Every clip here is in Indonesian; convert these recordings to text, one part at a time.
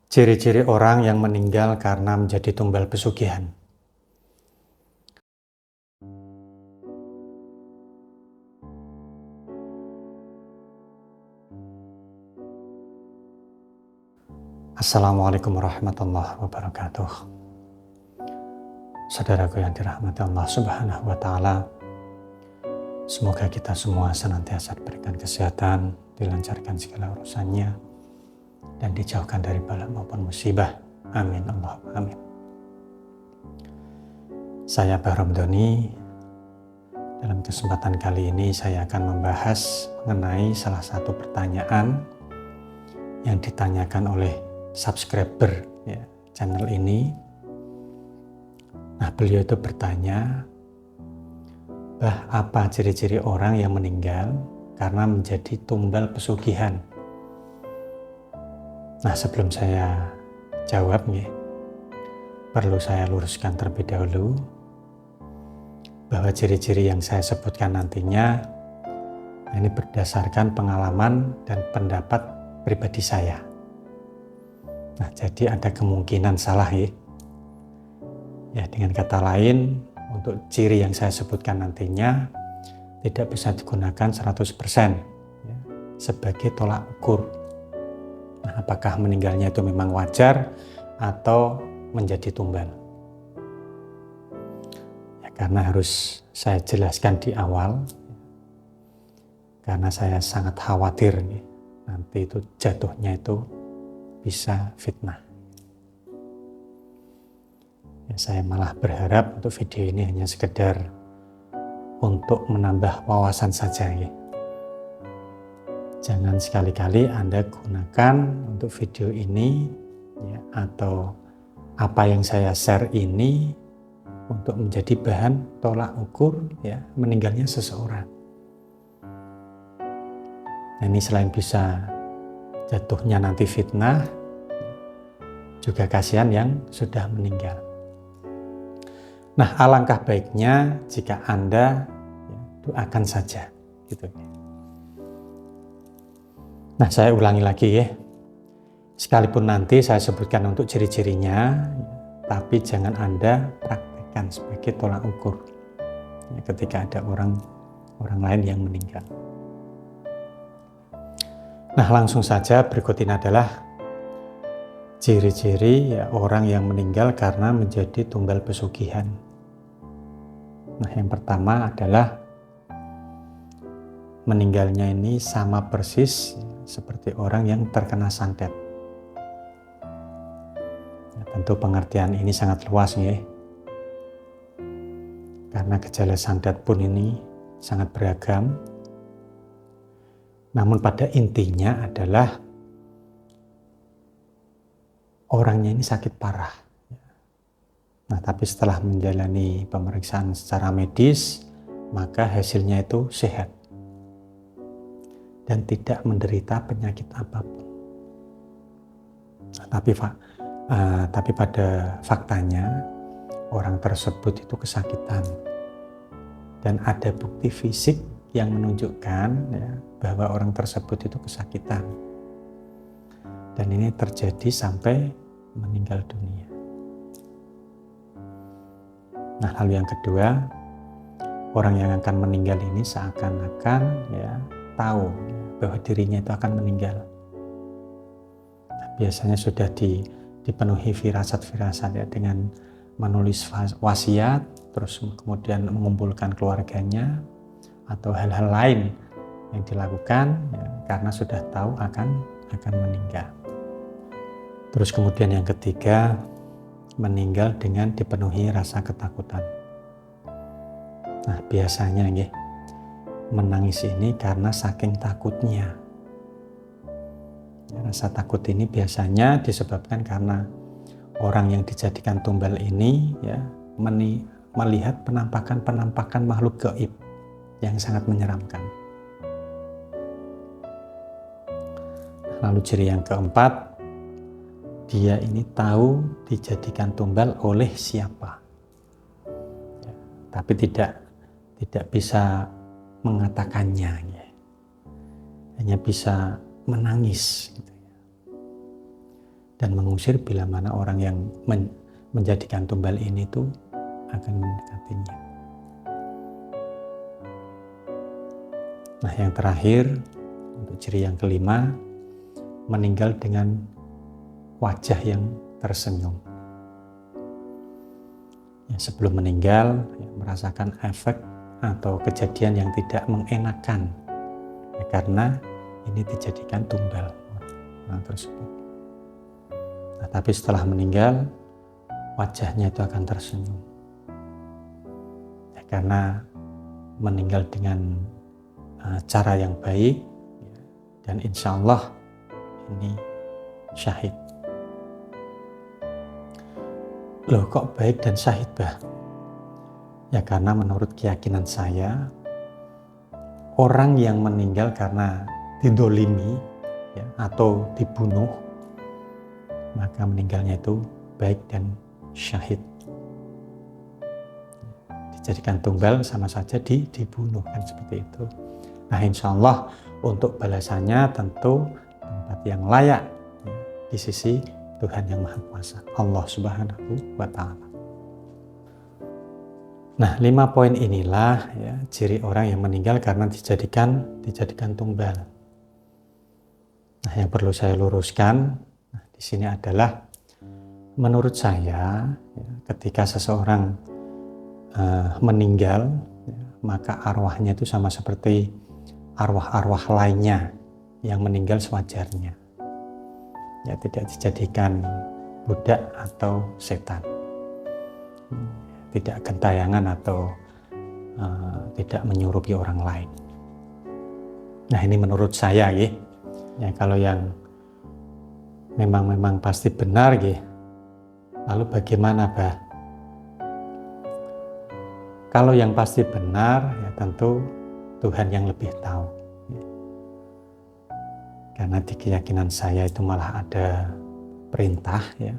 Ciri-ciri orang yang meninggal karena menjadi tumbal pesugihan. Assalamualaikum warahmatullahi wabarakatuh. Saudaraku yang dirahmati Allah Subhanahu wa Ta'ala, semoga kita semua senantiasa diberikan kesehatan, dilancarkan segala urusannya, dan dijauhkan dari bala maupun musibah. Amin Allahumma amin. Saya Bahrom Doni. Dalam kesempatan kali ini saya akan membahas mengenai salah satu pertanyaan yang ditanyakan oleh subscriber channel ini. Nah, beliau itu bertanya, "Bah, apa ciri-ciri orang yang meninggal karena menjadi tumbal pesugihan?" Nah, sebelum saya jawab, perlu saya luruskan terlebih dahulu bahwa ciri-ciri yang saya sebutkan nantinya ini berdasarkan pengalaman dan pendapat pribadi saya. Nah, jadi ada kemungkinan salah ya, dengan kata lain, untuk ciri yang saya sebutkan nantinya tidak bisa digunakan 100% sebagai tolak ukur. Nah, apakah meninggalnya itu memang wajar atau menjadi tumbal? Ya, karena harus saya jelaskan di awal, karena saya sangat khawatir nanti itu jatuhnya itu bisa fitnah. Ya, saya malah berharap untuk video ini hanya sekedar untuk menambah wawasan saja. Jangan sekali-kali Anda gunakan untuk video ini atau apa yang saya share ini untuk menjadi bahan tolak ukur meninggalnya seseorang. Nah, ini selain bisa jatuhnya nanti fitnah, juga kasihan yang sudah meninggal. Nah, alangkah baiknya jika Anda doakan saja gitu. Nah, saya ulangi lagi sekalipun nanti saya sebutkan untuk ciri-cirinya, tapi jangan Anda praktekkan sebagai tolak ukur ketika ada orang lain yang meninggal. Nah, langsung saja berikut ini adalah ciri-ciri orang yang meninggal karena menjadi tumbal pesugihan. Nah, yang pertama adalah meninggalnya ini sama persis seperti orang yang terkena santet. Ya, tentu pengertian ini sangat luas karena gejala santet pun ini sangat beragam. Namun pada intinya adalah orangnya ini sakit parah. Nah, tapi setelah menjalani pemeriksaan secara medis, maka hasilnya itu sehat dan tidak menderita penyakit apapun. Nah, tapi pada faktanya orang tersebut itu kesakitan dan ada bukti fisik yang menunjukkan bahwa orang tersebut itu kesakitan. Dan ini terjadi sampai meninggal dunia. Nah, lalu yang kedua, orang yang akan meninggal ini seakan-akan tahu bahwa dirinya itu akan meninggal. Nah, biasanya sudah dipenuhi firasat-firasat dengan menulis wasiat, terus kemudian mengumpulkan keluarganya atau hal-hal lain yang dilakukan karena sudah tahu akan meninggal. Terus kemudian yang ketiga, meninggal dengan dipenuhi rasa ketakutan. Nah, biasanya menangis ini karena saking takutnya. Rasa takut ini biasanya disebabkan karena orang yang dijadikan tumbal ini melihat penampakan makhluk gaib yang sangat menyeramkan. Lalu ciri yang keempat, dia ini tahu dijadikan tumbal oleh siapa, tapi tidak bisa mengatakannya, hanya bisa menangis. dan mengusir bila mana orang yang menjadikan tumbal ini tuh akan mendekatinya. Nah, yang terakhir untuk ciri yang kelima, meninggal dengan wajah yang tersenyum. Ya, sebelum meninggal merasakan efek atau kejadian yang tidak mengenakan, ya, karena ini dijadikan tumbal orang tersebut. Nah, tapi setelah meninggal wajahnya itu akan tersenyum, ya, karena meninggal dengan cara yang baik, ya, dan insya Allah ini syahid. Loh, kok baik dan syahid, Bah? Ya karena menurut keyakinan saya, orang yang meninggal karena didolimi, ya, atau dibunuh, maka meninggalnya itu baik dan syahid. Dijadikan tumbal sama saja dibunuh, kan seperti itu. Nah, insya Allah untuk balasannya tentu tempat yang layak, ya, di sisi Tuhan yang Maha Kuasa, Allah Subhanahu wa Ta'ala. Nah, 5 poin inilah, ya, ciri orang yang meninggal karena dijadikan tumbal. Nah, yang perlu saya luruskan di sini adalah, menurut saya, ya, ketika seseorang meninggal, ya, maka arwahnya itu sama seperti arwah-arwah lainnya yang meninggal sewajarnya. Ya, tidak dijadikan budak atau setan, tidak gentayangan atau tidak menyurupi orang lain. Nah, ini menurut saya, ya. Ya, kalau yang memang pasti benar, ya. Lalu bagaimana, Bah? Kalau yang pasti benar, ya tentu Tuhan yang lebih tahu. Ya. Karena di keyakinan saya itu malah ada perintah, ya,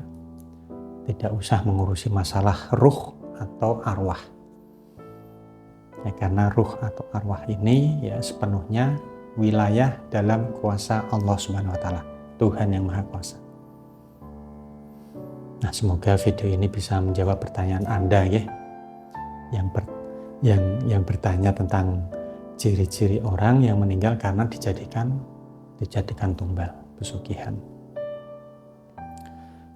tidak usah mengurusi masalah ruh atau arwah. Ya, karena ruh atau arwah ini, ya, sepenuhnya wilayah dalam kuasa Allah Subhanahu wa Ta'ala, Tuhan yang Maha Kuasa. Nah, semoga video ini bisa menjawab pertanyaan Anda, ya, yang bertanya tentang ciri-ciri orang yang meninggal karena dijadikan tumbal pesugihan.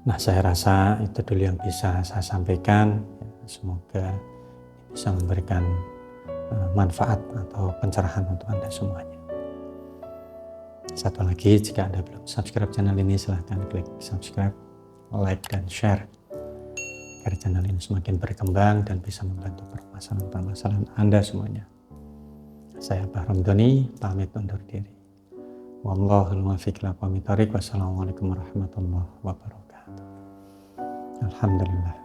Nah, saya rasa itu dulu yang bisa saya sampaikan. Semoga bisa memberikan manfaat atau pencerahan untuk Anda semuanya. Satu lagi, jika Anda belum subscribe channel ini, silahkan klik subscribe, like, dan share agar channel ini semakin berkembang dan bisa membantu permasalahan-permasalahan Anda semuanya. Saya Bah Ramdhani, pamit undur diri. Wallahul muwaffiq ila aqwamit thoriq. Wassalamualaikum warahmatullahi wabarakatuh. Alhamdulillah.